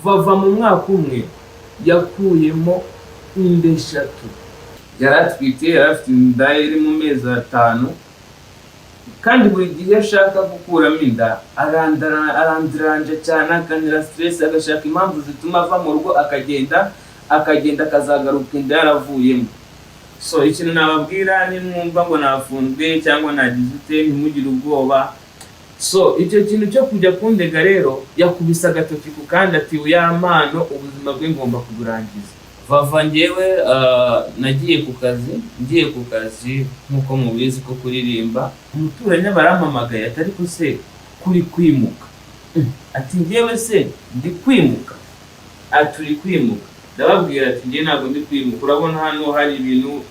Vava mu mwaka umwe yakuyemo inda 3. Yaratwite, yarafite inda iri mu mezi 5, kandi buri gihe ashaka gukuramo inda arandiranje cyane, akanira stress, agashaka impamvu zituma ava mu rugo akagenda akazagaruka inda yaravuyemo. So ikintu nababwira ni mwumva ngo nafunzwe cyangwa nagize ute, ntimugire ubwoba. So icyo kintu cyo kujya kundega rero yakubisa agatoki ku kandi ati uya mpano ubuzima bwe ngomba kuburangiza. Vava njyewe nagiye ku kazi nkuko mubizi ko kuririmba. Umuturanyi barampamagaye atari ko se kuri kwimuka, ati njyewe se ndi kwimuka, aturi kwimuka. Ndababwira ati njye ntabwo ndi kwimuka, urabona hano hari ibintu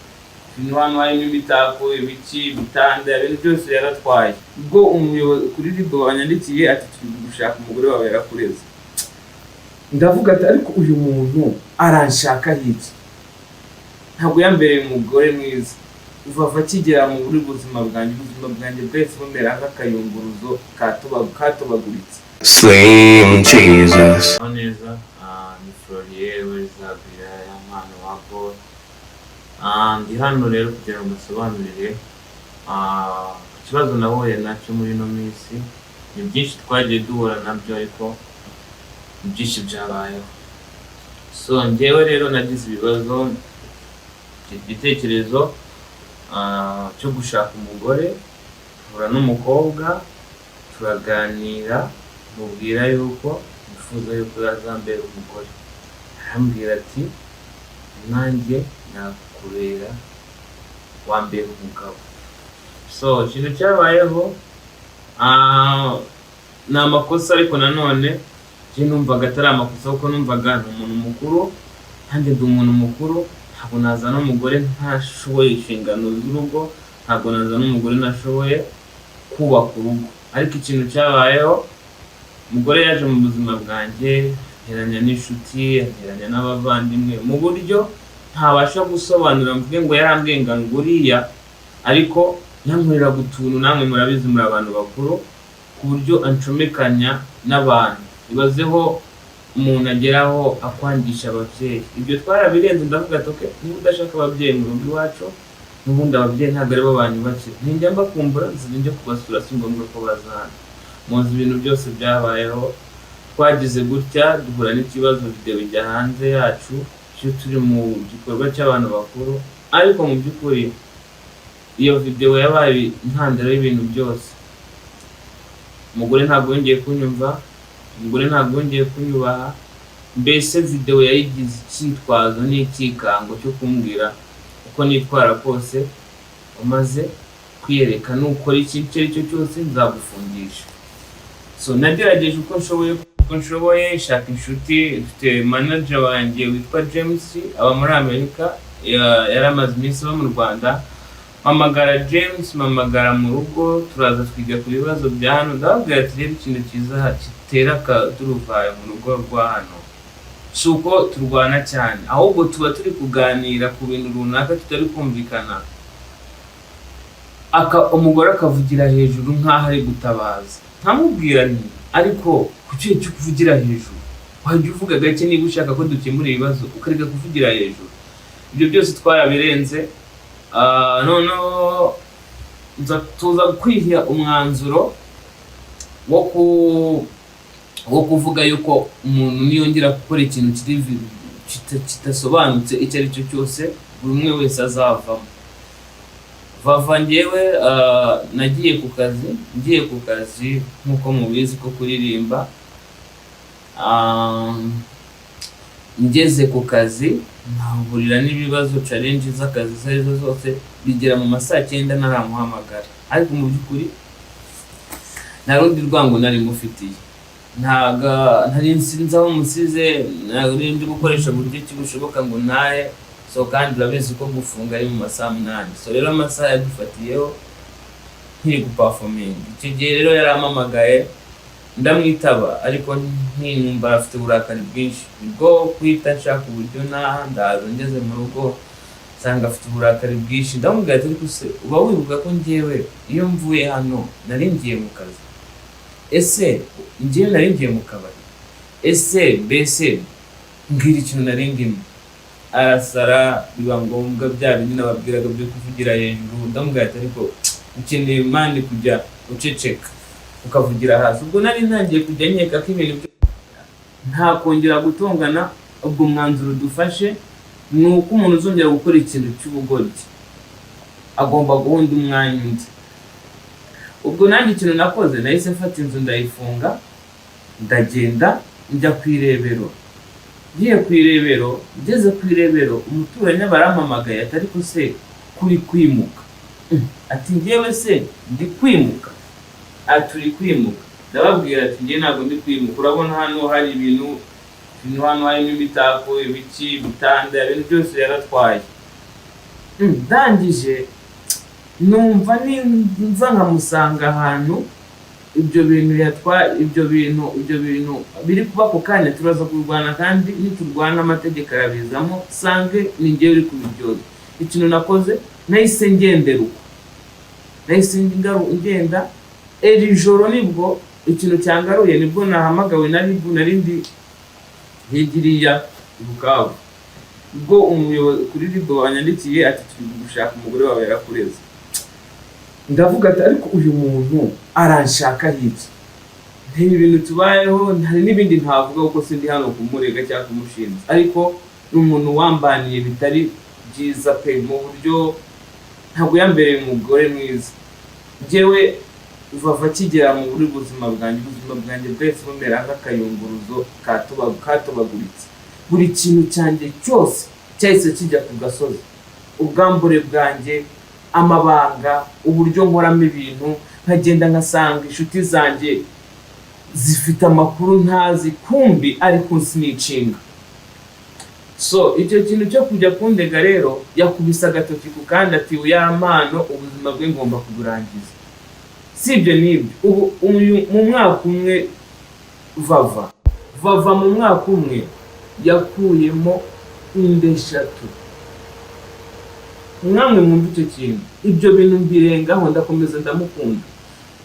hano harimo imitako, ibiki, bitanda, ibintu byose yaratwaye. Ubwo umuyobozi kuri ribo banyandikiye ati turi gushaka umugore wawe yarakureze. Ndavuga ati ariko uyu muntu aranshaka iki? Ntabwo yambereye umugore mwiza. Vava kigera mu buzima bwanjye bwese bumera nk'akayunguruzo katobaguritse. Slim Jesus. Neza ni Florier wezabira ya mpano wako. Ndi hano rero kugira ngo musobanurire ikibazo nahuye nacyo muri no minsi. Ni byinshi twagiye duhura nabyo ariko byinshi byabayeho. So njyewe rero nagize ibibazo, igitekerezo cyo gushaka umugore, hura n'umukobwa turaganira, mubwira yuko nifuza yuko yazambera umugore. Arambwira ati nanjye nakubera wambera umugabo. So ikintu cyabayeho ni amakosa, ariko nanone numvaga atari amakosa kuko numvaga ni umuntu mukuru, kandi ndi umuntu mukuru. Ntabwo nazana umugore ntashoboye inshingano z'urugo, ntabwo nazana umugore nashoboye kubaka urugo. Ariko ikintu cyabayeho, umugore yaje mu buzima bwanjye, nteranya n'inshuti, nteranya n'abavandimwe mu buryo ntabasha gusobanura, mvuge ngo yarambwiye ngo nguriya, ariko yankorera gutuntu. Namwe murabizi muri abantu bakuru, ku buryo ancomekanya n'abantu. Ibazeho umuntu ageraho akwangisha ababyeyi. Ibyo twarabirenze. Ndavuga ati okay, niba udashaka ababyeyi mu rugo iwacu, n'ubundi ababyeyi ntabwo aribo bantu bake, ninjya mbakumbura nzijya kubasura, si ngombwa ko bazana. Muzi ibintu byose byabayeho. Twagize gutya duhura n'ikibazo, video bijya hanze yacu, cyo turi mu gikorwa cy'abantu bakuru. Ariko mu by'ukuri iyo video yabaye intandaro y'ibintu byose. Umugore ntabwo yongeye kunyumva, umugore ntabwo yongeye kunyubaha. Mbese video yayigize icyitwazo n'ikikango cyo kumbwira uko nitwara kose, umaze kwiyereka n'ukora ikintu icyo cyose nzagufungisha. So nagerageje uko nshoboye, shaka inshuti. Mfite manager wanjye witwa James, aba muri Amerika, yaramaze iminsi aba mu Rwanda. Mamagara James, mamagara mu rugo, turaza twiga ku bibazo bya hano. Ndababwira ati rero ikintu cyiza kitera akaduruvayo mu rugo rwa hano, si uko turwana cyane, ahubwo tuba turi kuganira ku bintu runaka tutari kumvikana. Umugore akavugira hejuru nk'aho ari gutabaza. Ntamubwira nti ariko kuki cyo kuvugira hejuru? Wajya uvuga gake niba ushaka ko dukemura ibibazo, ukareka kuvugira hejuru. Ibyo byose twarabirenze. Noneho tuza kwiha umwanzuro wo kuvuga yuko umuntu niyongera gukora ikintu kitasobanutse icyo ari cyo cyose, buri umwe wese azavamo. Vava njyewe nagiye ku kazi nkuko mubizi ko kuririmba. Ngeze ku kazi ntahurira n'ibibazo, challenge z'akazi zarizo zose, bigera mu masaa 9 naramuhamagara. Ariko mu by'ukuri nta rundi rwango nari mufitiye, ntari nsinzi aho musize, nari ndi gukoresha buryo kibushoboka ngo naye. So kandi urabizi ko gufunga ari mu masaa 8. So rero amasaha yadufatiyeho nkiri guperforming. Icyo gihe rero yarampamagaye, ndamwitaba, ariko ntinumva afite uburakari bwinshi. Ubwo kwita nshaka uburyo ndaza ngeze mu rugo nsanga afite uburakari bwinshi. Ndamubwira ati ariko se uba wibuka ko njyewe iyo mvuye hano nari ngiye mu kazi? Ese njyewe nari ngiye mu kabari? ese mbese mbwira ikintu nari ndimo. Arasara biba ngombwa bya bindi nababwiraga byo kuvugira hejuru. Ndamubwira ati ariko ukeneye mani kujya uceceka ukavugira hasi. Ubwo nari ntangiye kujya nkeka ko ibintu nta kongera gutongana. Ubwo mwanzuro dufashe ni uko umuntu uzongera gukora ikintu cy'ubugoryi agomba guhunda umwanya undi. Ubwo nanjye ikintu nakoze nahise mfata inzu ndayifunga ndagenda njya ku irebero. Ngiye ku irebero, ngeze ku irebero umuturanyi barampamagaye ati ariko se kuri kwimuka? Ati ngewe se ndi kwimuka? Ati uri kwimuka? Ndababwira ati ngewe ntabwo ndi kwimuka, urabona hano hari ibintu hano harimo imitako, ibiki, ibitanda, ibintu byose yaratwaye. Ndangije numva nimva nkamusanga ahantu ibyo bintu yatwaye, ibyo bintu biri kuba ku kanya turaza kurwana, kandi niturwana amategeko arabizamo sange ni ngewe uri kubiryoza. Ikintu nakoze nahise ngendera uko, nahise ngenda. Iri joro nibwo ikintu cyangaruye, nibwo nahamagawe narindi higiriya Bukavu. Ubwo umuyobozi kuri ribo wanyandikiye ati turi gushaka umugore wawe yarakureze. Ndavuga ati ariko uyu muntu aranshaka iki? Nti ibintu tubayeho, hari n'ibindi ntavuga kuko sindi hano kumurega cyangwa kumushinja, ariko umuntu wambaniye bitari byiza pe, mu buryo ntabwo yambereye umugore mwiza. Jewe Vava kigera mu buri buzima bwanjye bwese bumera nk'akayunguruzo katobaguritse. Buri kintu cyanjye cyose cyahise kijya ku gasozi. Ubwambure bwanjye, amabanga, uburyo nkoramo ibintu, nkagenda nkasanga inshuti zanjye zifite amakuru ntazi, kumbi ariko sinicinga. So icyo kintu cyo kujya kundega rero yakubisa agatoki ku kandi ati uya mpano ubuzima bwe ngomba kuburangiza. Sibyo nibyo. Ubu mu mwaka umwe Vava mu mwaka umwe yakuyemo inda 3. Mwamwe mwumva icyo kintu, ibyo bintu mbirengaho ndakomeza ndamukunda.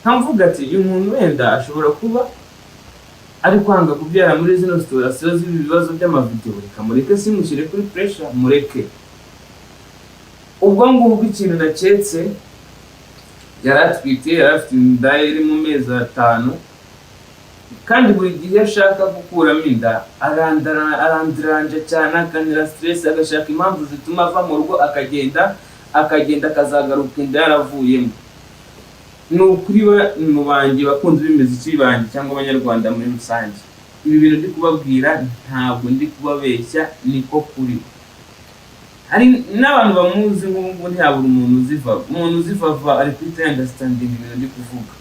Nkamvuga ati uyu muntu wenda ashobora kuba ari kwanga kubyara muri zino situation z'ibi bibazo by'amavideo, reka mureke simushyire kuri pressure, mureke. Ubwo ngubwo ikintu naketse, yaratwite, yarafite inda iri mu mezi 5, kandi buri gihe ashaka gukuramo inda arandiranje cyane, akanira stress, agashaka impamvu zituma ava mu rugo akagenda akazagaruka inda yaravuyemo. N'ukuri banjye bakunze b'imiziki banjye cyangwa abanyarwanda muri rusange, ibi bintu ndi kubabwira ntabwo ndi kubabeshya, niko kuri. Hari n'abantu bamuzi nk'ubu ntihabura umuntu uzivava ari kwita understanding ibintu ndi kuvuga.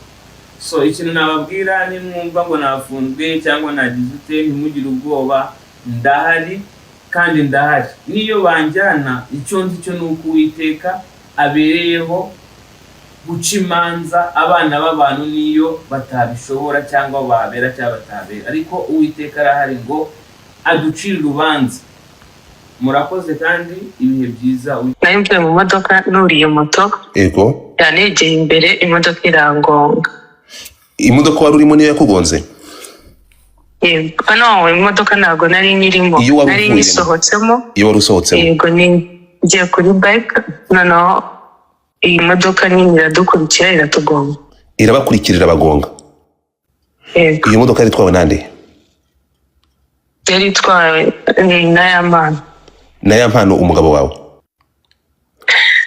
So ikintu nababwira ni mwumva ngo nafunzwe cyangwa nagize ute, ntimugire ubwoba, ndahari kandi ndahari. Niyo banjyana icyo nzi cyo nuko Uwiteka abereyeho guca imanza abana b'abantu niyo batabishobora cyangwa babera cyangwa batabera, ariko Uwiteka arahari ngo aducire urubanza. Murakoze kandi ibihe byiza. Nayimvuye mu modoka nuriye moto. Ego. Yanegeye imbere imodoka irangonga. Imodoka wari urimo niyo yakugonze? Yego. No, imodoka ntago nari nyirimo. Nari nyisohotsemo. Iyo wari usohotsemo? Yego, ngiye kuri bike, noneho iyi modoka nini iradukurikira iratugonga. Irabakurikirira bagonga? Yego. Iyo modoka yari itwawe nande? Yari itwawe na ya mpano umugabo wawe?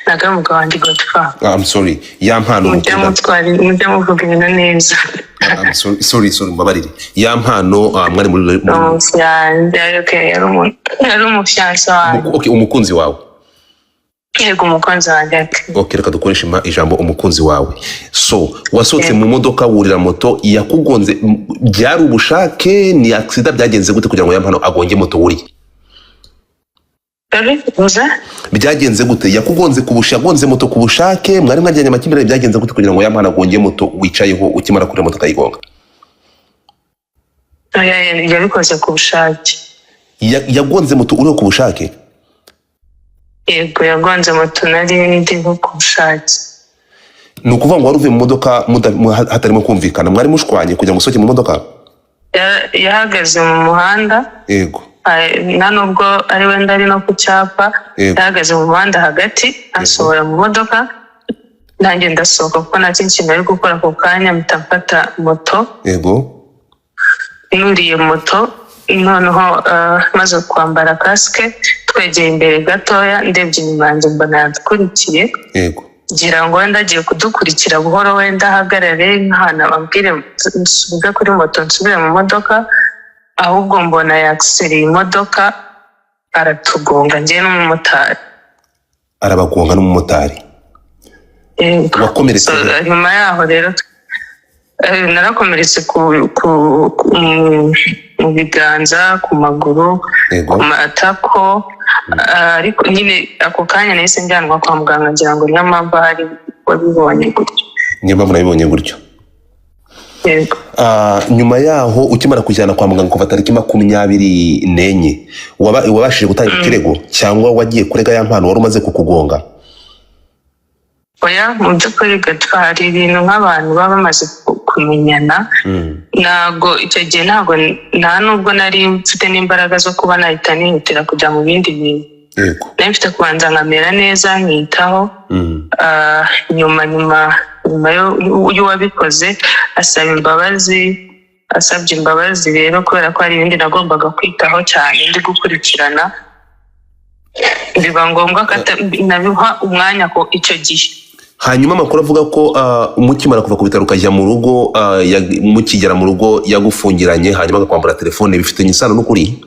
Naga umugabo wanjye Godfather. I'm sorry. Ya mpano mujya muvuga ibintu neza. I'm sorry mbabarire. Ya mpano mwari muri yari umufyansa wawe. Okay, umukunzi wawe. Yego, umukunzi wanjye. Okay, reka dukoreshe ijambo umukunzi wawe. So wasohotse mu modoka wurira moto yakugonze, byari ubushake ni accident, byagenze gute kugira ngo ya mpano agonge moto wuri? Byagenze gute? Yakugonze yagonze moto ku bushake, mwari mwajyanye amakimbirane, byagenze gute kugira ngo ya mpano agonge moto wicayeho ukimara kuri moto kayigonga? Yabikoze ku bushake. Yagonze moto uriho ku bushake? Yego, yagonze moto nari ndi ku bushake. Ni ukuvuga ngo wari uvuye mu modoka hatarimo kumvikana, mwari mushwanye kugira ngo usohoke mu modoka? yahagaze mu muhanda. Yego. Nta nubwo ari we ndari no ku cyapa, yahagaze mu muhanda hagati asohora mu modoka, nanjye ndasohoka kuko nta kintu ari gukora ako kanya, mpita mfata moto. Yego. Nuriye moto, noneho maze kwambara kasike, twegeye imbere gatoya, ndebye inyuma yanjye mbona yadukurikiye. Yego. Ngira ngo wenda agiye kudukurikira buhoro, wenda ahagarare nk'ahantu ababwire nsubize kuri moto nsubire mu modoka, ahubwo mbona yakisereye imodoka aratugonga njye n'umumotari. Arabagonga n'umumotari? Wakomeretse? Nyuma yaho rero narakomeretse mu biganza, ku maguru, ku matako, ariko nyine ako kanya nahise njyanwa kwa muganga, ngira ngo niyo mpamvu hari wabibonye gutyo. Niyo mpamvu nabibonye gutyo. Yego. Nyuma yaho ukimara kujyana kwa muganga kuva tariki 24 wabashije gutanga ikirego cyangwa wagiye kurega ya mpano wari umaze kukugonga? Oya, mu by'ukuri hari ibintu nk'abantu baba bamaze kumenyana. Ntabwo icyo gihe nta nubwo nari mfite n'imbaraga zo kuba nahita nihutira kujya mu bindi bintu. Yego. Nari mfite kubanza nkamera neza nkitaho. Nyuma y'uwabikoze asabye imbabazi rero, kubera ko hari ibindi nagombaga kwitaho cyane ndi gukurikirana, biba ngombwa ko nabiha umwanya ko icyo gihe. Hanyuma amakuru avuga ko mukimara kuva ku bitaro ukajya mu rugo, mukigera mu rugo yagufungiranye hanyuma akakwambura telefone, bifitanye isano n'ukuri?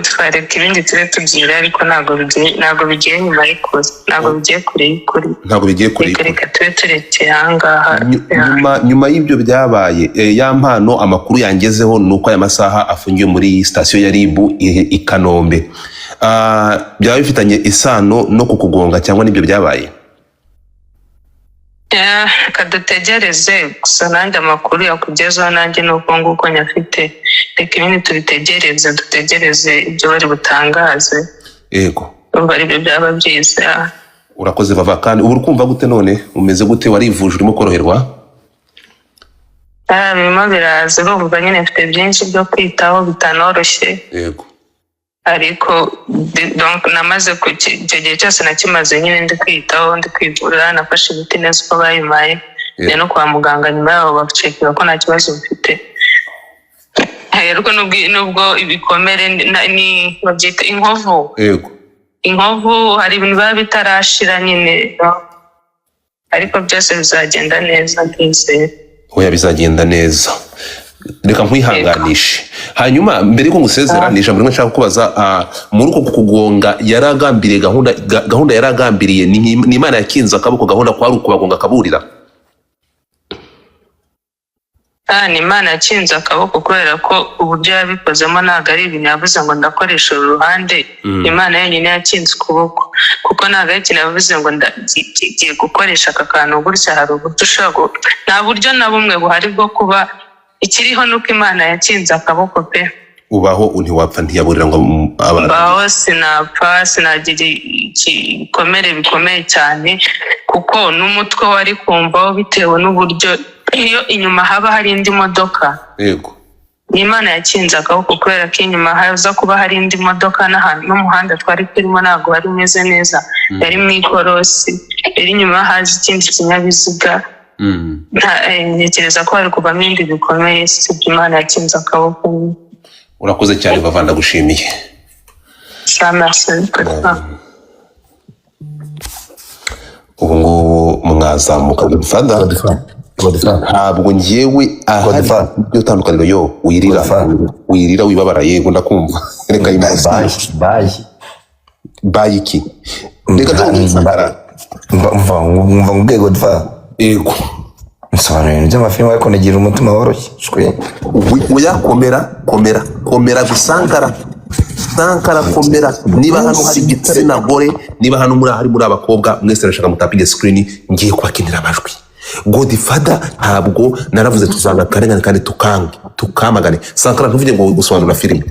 Twareka ibindi tube tubyira, ariko ntabwo bigiye nyuma y'ukuri, ntabwo bigiye kure y'ukuri. Ntabwo bigiye kure y'ukuri. Reka tube turekeye ahangaha. Nyuma y'ibyo byabaye, ya mpano amakuru yangezeho ni uko aya masaha afungiwe muri sitasiyo ya RIB i Kanombe. Byaba bifitanye isano no kukugonga cyangwa n'ibyo byabaye? Kadutegereze, gusa nanjye amakuru yakugezeho nanjye nuko nguko nyafite. Reka ibindi dutegereze ibyo bari butangaze. Yego. Urumva aribyo byaba byiza. Urakoze Vava. Kandi ubu ukumva gute none? Umeze gute? Warivuje, urimo koroherwa? Birimo biraza, urumva nyine mfite byinshi byo kwitaho bitanoroshye. Yego. Ariko namaze icyo gihe cyose nakimaze nyine ndi kwitaho, ndi kwivura, nafashe imiti neza uko bayimaye. Njya no kwa muganga, nyuma yaho bacekera ko nta kibazo mfite. Ariko nubwo ibikomere ni babyita inkovu. Yego. Inkovu hari ibintu biba bitarashira nyine, ariko byose bizagenda neza, ndizeye. Oya, bizagenda neza. Reka nkwihanganishe. Hanyuma mbere yuko ngusezera ni ijambo rimwe nshaka kubaza, muri uko kukugonga yaragambiriye gahunda yaragambiriye ni Imana yakinze akaboko, gahunda kwari ukubagonga akaburira? Ni Imana yakinze akaboko, kubera ko uburyo yabikozemo ntabwo ari ibintu yavuze ngo ndakoresha uru ruhande. Imana yonyine yakinze ukuboko, kuko ntabwo ari ikintu yavuze ngo ngiye gukoresha aka kantu gutya. Hari uburyo ushobora, nta buryo na bumwe buhari bwo kuba. Ikiriho nuko Imana yakinze akaboko pe. Ubaho ntiwapfa ntiyaburira ngo mbaho, sinapfa, sinagira igikomere bikomeye cyane, kuko n'umutwe wari kumvaho bitewe n'uburyo iyo inyuma haba hari indi modoka. Yego. Imana yakinze akaboko, kubera ko inyuma haza kuba hari indi modoka, n'umuhanda twari turimo ntabwo wari umeze neza, yari mu ikorosi, yari inyuma haza ikindi kinyabiziga. Ntekereza ko hari kuvamo ibindi bikomeye, sibyo Imana yakinze akaboko. Urakoze cyane Vava, ndagushimiye. Ubu ngubu mwazamuka Godfather. Ntabwo ngewe ahari ibyo tandukaniro yo wirira wibabara. Yego ndakumva. Reka imasi bayi iki reka tumusangara mva ngubwe Godfather. Yego. Nsobanura ibintu by'amafilime ariko nagira umutima woroshye. Oya, komera gusankara komera. Niba hano hari igitsina gore, niba hano hari muri abakobwa mwese rashaka mutapige screen, ngiye kwakinira amajwi. Godfather ntabwo naravuze tuzanga karengane kandi tukamagane. Sankara ntuvuge ngo gusobanura filime.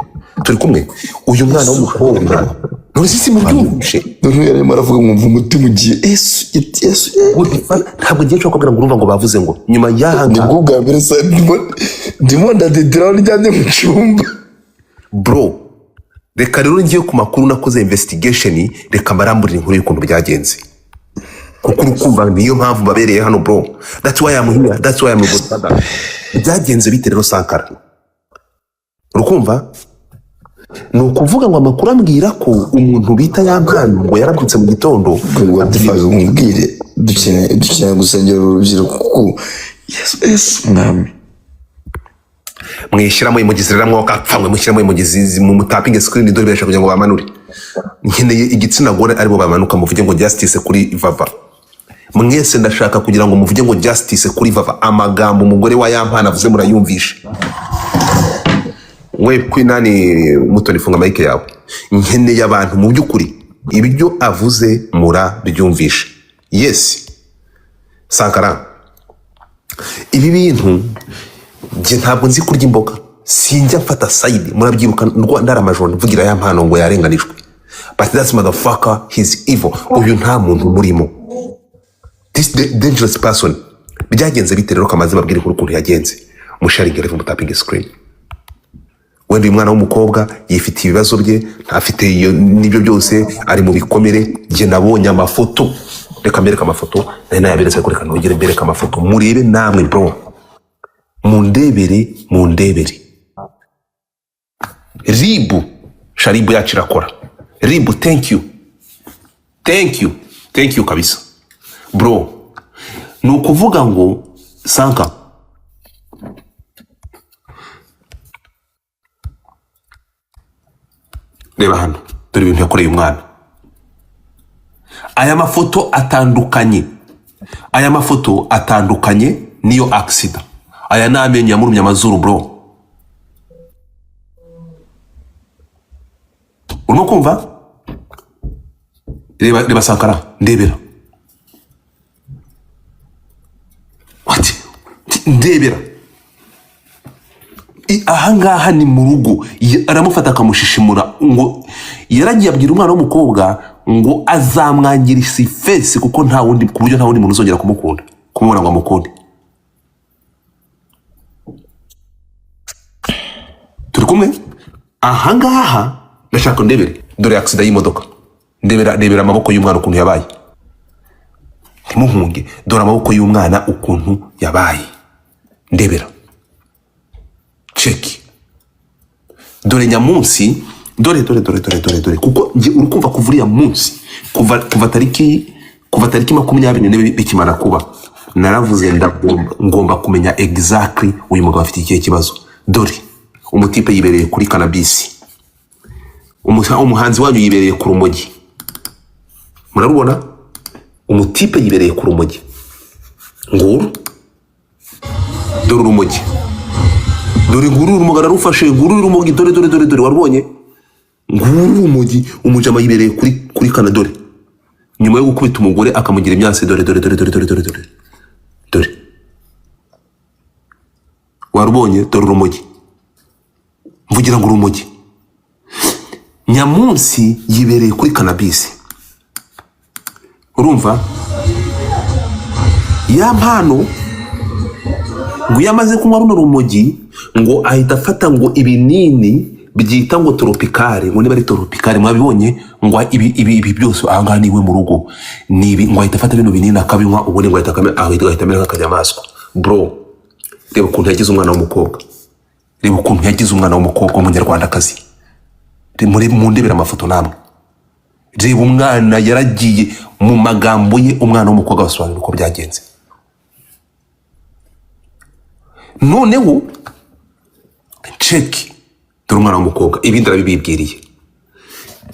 Turi kumwe. Uyu mwana w'umukobwa none sisi mubyumvishe none yarimo aravuga ngo umutima ugiye Yesu ntabwo ngiye kubwira ngo urumva ngo bavuze ngo nyuma y'ahanga nibwo bwa mbere sa ndimo ndadedera ndyamye mu cyumba bro. Reka rero ngiye ku makuru nakoze investigation, reka maramburira inkuru y'ukuntu byagenze kuko urukumva niyo mpamvu babereye hano bro. That's why I'm here, that's why I'm good. Byagenze bite rero Sankara? Urukumva ni ukuvuga ngo amakuru ambwira ko umuntu bita Yampano ngo yarabyutse mu gitondo ngo ndifaze umubwire dukeneye gusengera urubyiruko kuko Yesu mwami mwishyiramo emoji rero mwakapfamwe mushyiramo emoji mu mutapinge screen dore birasha kugira ngo bamanure. Nkeneye igitsina gore aribo bamanuka muvuge ngo justice kuri Vava. Mwese ndashaka kugira ngo muvuge ngo justice kuri Vava. Amagambo umugore wa Yampano avuze murayumvisha. We kwinani Mutoni funga mic yawe. Nkeneye abantu mu byukuri ibyo avuze murabyumvisha. Yes Sankara, ibi bintu nje ntabwo nzi kurya imboga, sinjya mfata side. Murabyibuka ndara amajoni mvugira Yampano ngo yarenganijwe, but that motherfucker he's evil. Uyu nta muntu murimo, this dangerous person. Byagenze bite rero kamaze babwire ukuntu yagenze? Musharinge reve mutapinge screen. Wenda uyu mwana w'umukobwa yifitiye ibibazo bye, ntafite iyo nibyo byose, ari mu bikomere. Je nabonye amafoto, reka mbereka amafoto nari nayaberetse kuri kano ngire mbereka amafoto murebe namwe bro. Mundebere Ribu Sharibu yacu irakora. Ribu thank you kabisa bro. Ni ukuvuga ngo Sanka, reba hano dore ibintu yakoreye umwana. Aya mafoto atandukanye niyo accident. Aya namenye yamurumye amazuru bro. Urimo kumva? Reba Sankara, ndebera. What? Ndebera. Ahangaha ni mu rugo, aramufata akamushishimura ngo yaragiye abwira umwana w'umukobwa ngo azamwangirisa face kuko nta wundi, ku buryo nta wundi muntu uzongera kumubona ngo amukunde. Turi kumwe? Ahangaha ndashaka ndebere dore accident y'imodoka. Ndebera amaboko y'umwana ukuntu yabaye. Ntimuhunge, dore amaboko y'umwana ukuntu yabaye. Ndebera. Check. Dore nyamunsi, dore kuko nje urukumva kuvuriya munsi kuva tariki 24 bikimara kuba. Naravuze ngomba kumenya exactly uyu mugabo afite ikihe kibazo. Dore umutipe yibereye kuri cannabis, umuhanzi wanyu yibereye ku rumogi. Murarubona umutipe yibereye ku rumogi. Nguru dore urumogi, dore nguru urumugara rufashe, nguru urumogi, dore warubonye? Nguru urumogi, umujama yibereye kuri Canada. Nyuma yo gukubita umugore akamugira imyanse, dore warubonye? Dore urumogi, mvugira ngo urumogi. Nyamunsi yibereye kuri cannabis. Urumva? Yampano ngo yamaze kunywa runo rumogi ngo ahita afata ngo ibinini byita ngo tropicale, ngo niba ari tropicale mwabibonye, ngo ibi byose ahanga niwe mu rugo nibi, ngo ahita afata bino binini akabinywa, ubone ngo ahita amera nk'akanyamaswa bro. Reba ukuntu yagize umwana w'umukobwa, reba ukuntu yagize umwana w'umukobwa w'umunyarwandakazi. Mundebera amafoto namwe, reba umwana yaragiye mu magambo ye, umwana w'umukobwa basobanura uko byagenze. Noneho check, dore umwana w'umukobwa, ibindi arabibibwiriye.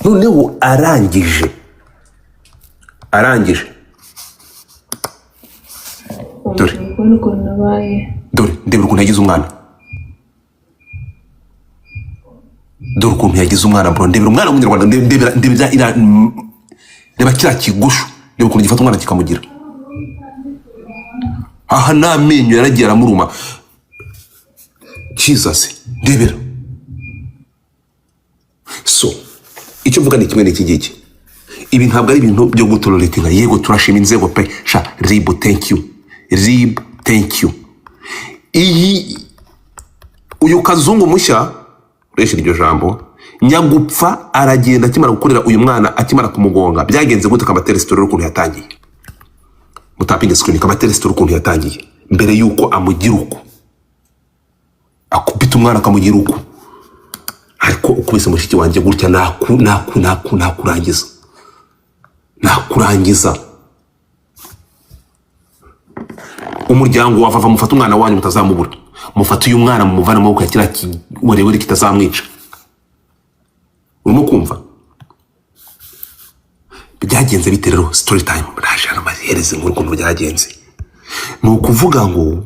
Noneho arangije dore ndebera ukuntu yagize umwana, dore ukuntu yagize umwana bro. Ndebera umwana w'umunyarwanda, ndeba kiriya kigushu, ndeba ukuntu gifata umwana kikamugira. Aha n'amenyo yaragiye aramuruma. Jesus, ndebera. So icyo mvuga ni kimwe n'iki ngiki. Ibi ntabwo ari ibintu byo gutororetinga. Yego turashima inzego pe, sha RIB thank you, RIB thank you. Uyu kazungu mushya uresha iryo jambo nyagupfa aragenda akimara gukorera uyu mwana, akimara kumugonga byagenze gute? Kabatera story ukuntu yatangiye, mutapinga screen. Kabatera story ukuntu yatangiye mbere yuko amugira uko, akubita umwana akamugira uko. Ariko ukubise mushiki wanjye gutya nakurangiza umuryango wava mufata umwana wanyu mutazamubura, mufata uyu mwana mumuvana mu kira kiwerewere kitazamwica. Urimo kumva byagenze bite rero? Story time rashana mahereze nkuru ukuntu byagenze. Ni ukuvuga ngo